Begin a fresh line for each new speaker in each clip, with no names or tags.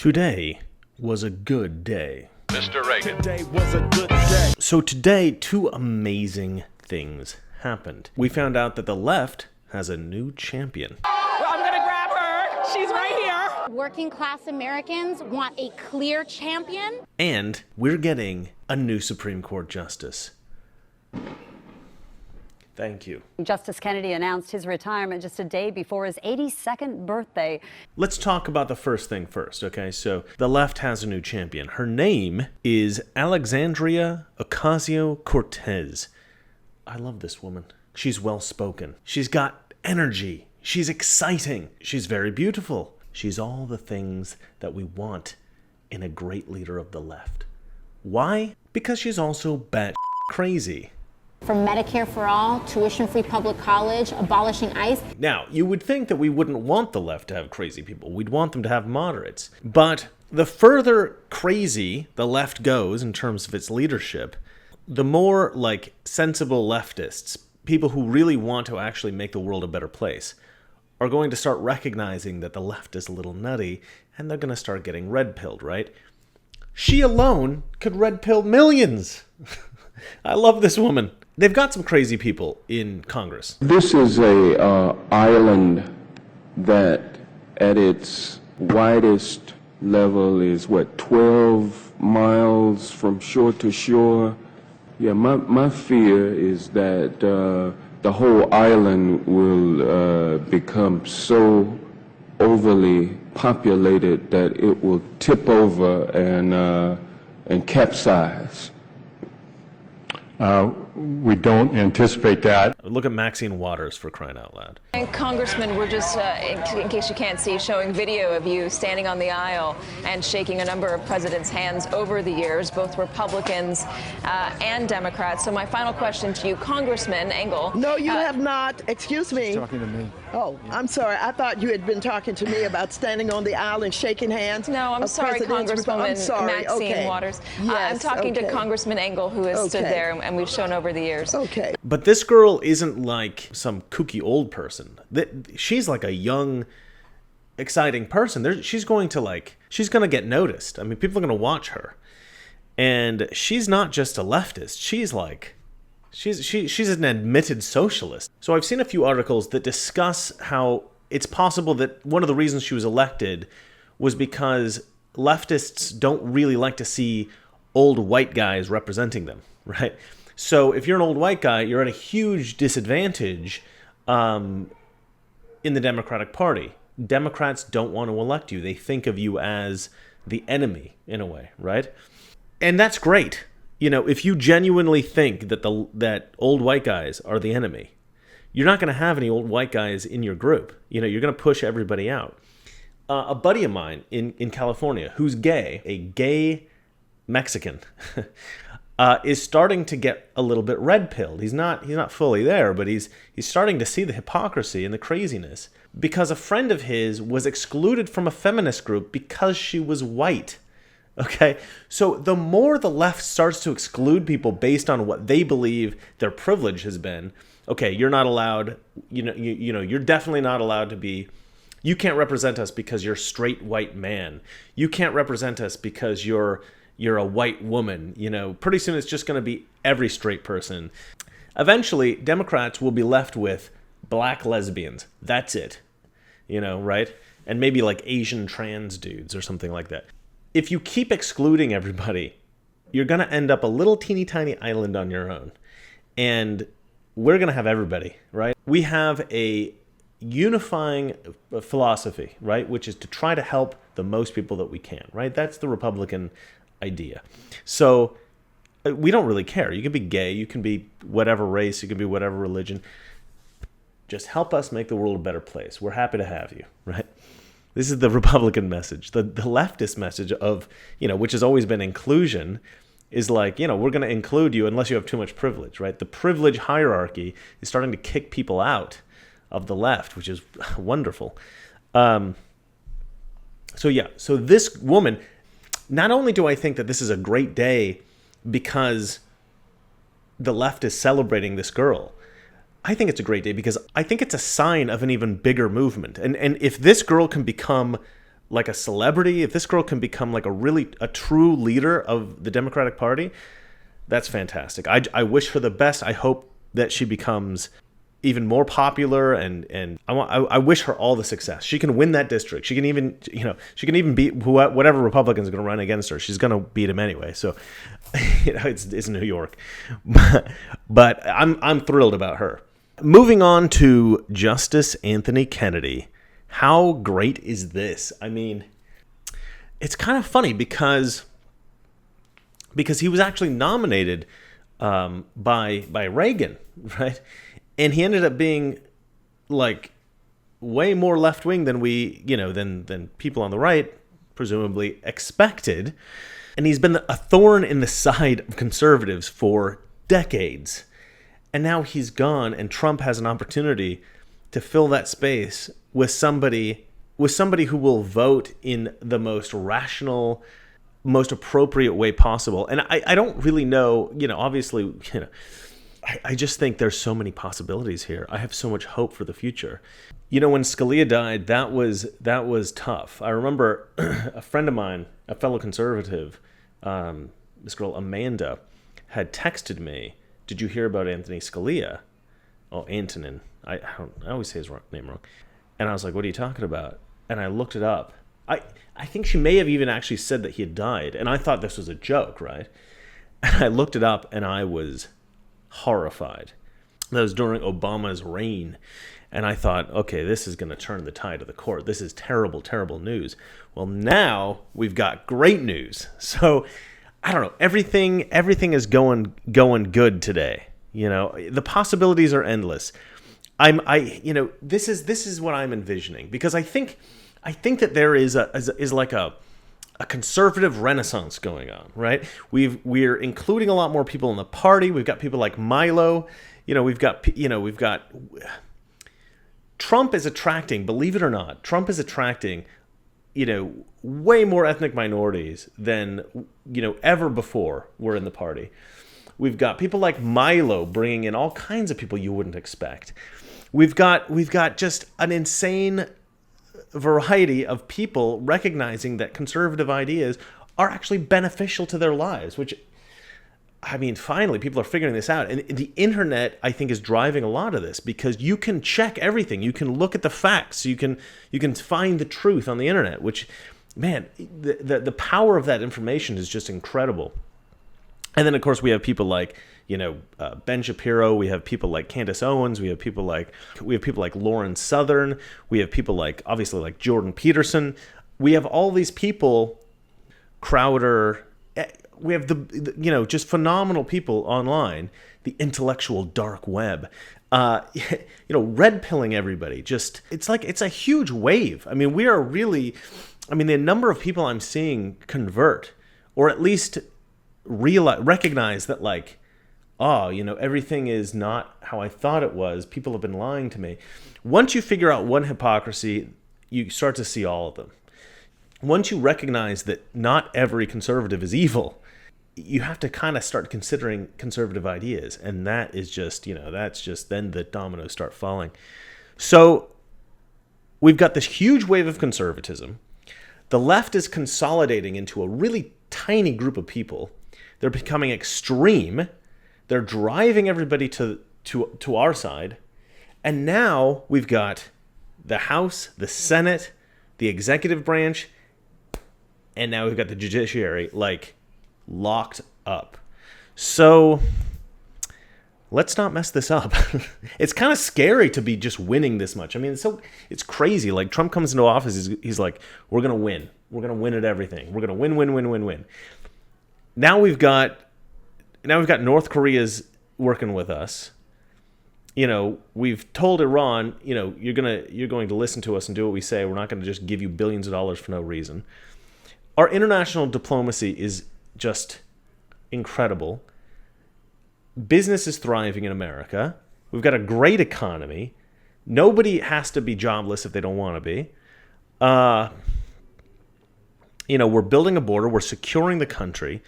Today was a good day.
Mr. Reagan.
Today was a good day.
So today, two amazing things happened. We found out that the left has a new champion.
I'm gonna grab her. She's right here.
Working class Americans want a clear champion.
And we're getting a new Supreme Court justice. Thank you.
Justice Kennedy announced his retirement just a day before his 82nd birthday.
Let's talk about the first thing first, okay? So the left has a new champion. Her name is Alexandria Ocasio-Cortez. I love this woman. She's well-spoken. She's got energy. She's exciting. She's very beautiful. She's all the things that we want in a great leader of the left. Why? Because she's also bat crazy.
From Medicare for all, tuition-free public college, abolishing ICE.
Now, you would think that we wouldn't want the left to have crazy people. We'd want them to have moderates. But the further crazy the left goes in terms of its leadership, the more like sensible leftists, people who really want to actually make the world a better place, are going to start recognizing that the left is a little nutty, and they're going to start getting red-pilled, right? She alone could red-pill millions. I love this woman. They've got some crazy people in Congress.
This is a island that at its widest level is 12 miles from shore to shore. Yeah, my fear is that the whole island will become so overly populated that it will tip over and capsize.
We don't anticipate that.
Look at Maxine Waters, for crying out loud.
And Congressman, we're just, in case you can't see, showing video of you standing on the aisle and shaking a number of presidents' hands over the years, both Republicans and Democrats. So my final question to you, Congressman Engel.
No, you have not. Excuse me.
She's talking to me.
Oh, I'm sorry. I thought you had been talking to me about standing on the aisle and shaking hands.
No, I'm sorry, Congresswoman Maxine Waters.
Yes,
I'm talking to Congressman Engel, who has stood there, and we've shown over the years.
Okay.
But this girl isn't like some kooky old person. She's like a young, exciting person. She's going to get noticed. I mean, people are going to watch her. And she's not just a leftist. She's an admitted socialist. So I've seen a few articles that discuss how it's possible that one of the reasons she was elected was because leftists don't really like to see old white guys representing them, right? So if you're an old white guy, you're at a huge disadvantage in the Democratic Party. Democrats don't want to elect you. They think of you as the enemy in a way, right? And that's great. You know, if you genuinely think that that old white guys are the enemy, you're not going to have any old white guys in your group. You know, you're going to push everybody out. A buddy of mine in California who's gay, a gay Mexican, is starting to get a little bit red-pilled. He's not fully there, but he's starting to see the hypocrisy and the craziness because a friend of his was excluded from a feminist group because she was white. Okay, so the more the left starts to exclude people based on what they believe their privilege has been, okay, you're not allowed, you're definitely not allowed to be, you can't represent us because you're a straight white man. You can't represent us because you're a white woman. Pretty soon it's just going to be every straight person. Eventually, Democrats will be left with black lesbians. That's it, right? And maybe like Asian trans dudes or something like that. If you keep excluding everybody, you're going to end up a little teeny tiny island on your own. And we're going to have everybody, right? We have a unifying philosophy, right? Which is to try to help the most people that we can, right? That's the Republican idea. So we don't really care. You can be gay, you can be whatever race, you can be whatever religion. Just help us make the world a better place. We're happy to have you, right? This is the Republican message. The leftist message of, which has always been inclusion, is like, we're going to include you unless you have too much privilege, right? The privilege hierarchy is starting to kick people out of the left, which is wonderful. So this woman, not only do I think that this is a great day because the left is celebrating this girl, I think it's a great day because I think it's a sign of an even bigger movement. And if this girl can become like a celebrity, if this girl can become like a true leader of the Democratic Party, that's fantastic. I wish her the best. I hope that she becomes even more popular, and I wish her all the success. She can win that district. She can even beat whatever Republicans are going to run against her. She's going to beat them anyway. So, it's New York, but I'm thrilled about her. Moving on to Justice Anthony Kennedy. How great is this? I mean, it's kind of funny because he was actually nominated by Reagan, right? And he ended up being like way more left wing than than people on the right presumably expected. And he's been a thorn in the side of conservatives for decades. And now he's gone, and Trump has an opportunity to fill that space with somebody who will vote in the most rational, most appropriate way possible. And I don't really know, obviously, I just think there's so many possibilities here. I have so much hope for the future. When Scalia died, that was tough. I remember a friend of mine, a fellow conservative, this girl Amanda, had texted me, "Did you hear about Anthony Scalia?" Oh, Antonin. I always say his name wrong. And I was like, "What are you talking about?" And I looked it up. I think she may have even actually said that he had died, and I thought this was a joke, right? And I looked it up, and I was horrified. That was during Obama's reign, and I thought, okay, this is going to turn the tide of the court. This is terrible, terrible news. Well, now we've got great news. So I don't know. Everything is going good today. The possibilities are endless. This is what I'm envisioning, because I think that there is like a conservative renaissance going on, right? We're including a lot more people in the party. We've got people like Milo. We've got Trump is attracting, believe it or not, way more ethnic minorities than ever before were in the party. We've got people like Milo bringing in all kinds of people you wouldn't expect. We've got just an insane variety of people recognizing that conservative ideas are actually beneficial to their lives, which, I mean, finally people are figuring this out. And the internet, I think, is driving a lot of this, because you can check everything. You can look at the facts. You can find the truth on the internet, which, man, the power of that information is just incredible. And then, of course, we have people like, Ben Shapiro. We have people like Candace Owens. We have people like Lauren Southern. We have people obviously like Jordan Peterson. We have all these people, Crowder. We have just phenomenal people online, the intellectual dark web, red pilling everybody. It's a huge wave. I mean, the number of people I'm seeing convert, or at least recognize that, everything is not how I thought it was. People have been lying to me. Once you figure out one hypocrisy, you start to see all of them. Once you recognize that not every conservative is evil, you have to kind of start considering conservative ideas. And that is then the dominoes start falling. So we've got this huge wave of conservatism. The left is consolidating into a really tiny group of people. They're becoming extreme. They're driving everybody to our side. And now we've got the House, the Senate, the executive branch, and now we've got the judiciary, locked up. So let's not mess this up. It's kind of scary to be just winning this much. I mean, it's crazy. Like, Trump comes into office, he's like, we're going to win. We're going to win at everything. We're going to win. Now we've got North Korea's working with us. We've told Iran, you're going to listen to us and do what we say. We're not going to just give you billions of dollars for no reason. Our international diplomacy is just incredible. Business is thriving in America. We've got a great economy. Nobody has to be jobless if they don't want to be. We're building a border. We're securing the country.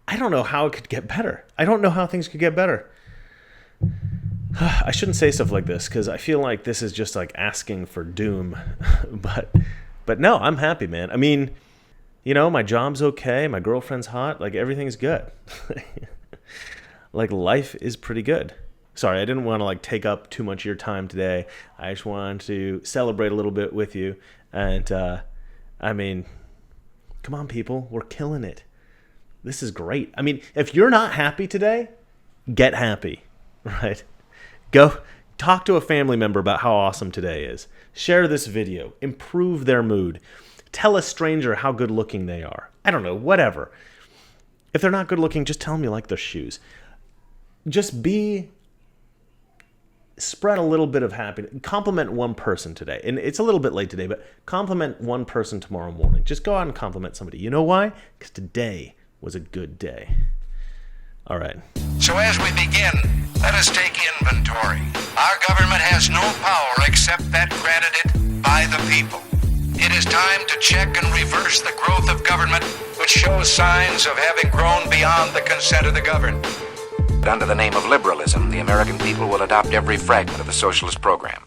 I don't know how it could get better. I don't know how things could get better. I shouldn't say stuff like this, because I feel like this is just like asking for doom. But But no, I'm happy, man. I mean, you know, my job's okay. My girlfriend's hot. Like, everything's good. Like, life is pretty good. Sorry, I didn't want to, like, take up too much of your time today. I just wanted to celebrate a little bit with you. And, I mean, come on, people. We're killing it. This is great. I mean, if you're not happy today, get happy, right? Go talk to a family member about how awesome today is. Share this video. Improve their mood. Tell a stranger how good looking they are. I don't know, whatever. If they're not good looking, just tell them you like their shoes. Just spread a little bit of happiness. Compliment one person today. And it's a little bit late today, but compliment one person tomorrow morning. Just go out and compliment somebody. You know why? Because today was a good day. All right.
So as we begin, let us take inventory. Our government has no power except that granted it by the people. It is time to check and reverse the growth of government, which shows signs of having grown beyond the consent of the governed. Under the name of liberalism, the American people will adopt every fragment of the socialist program.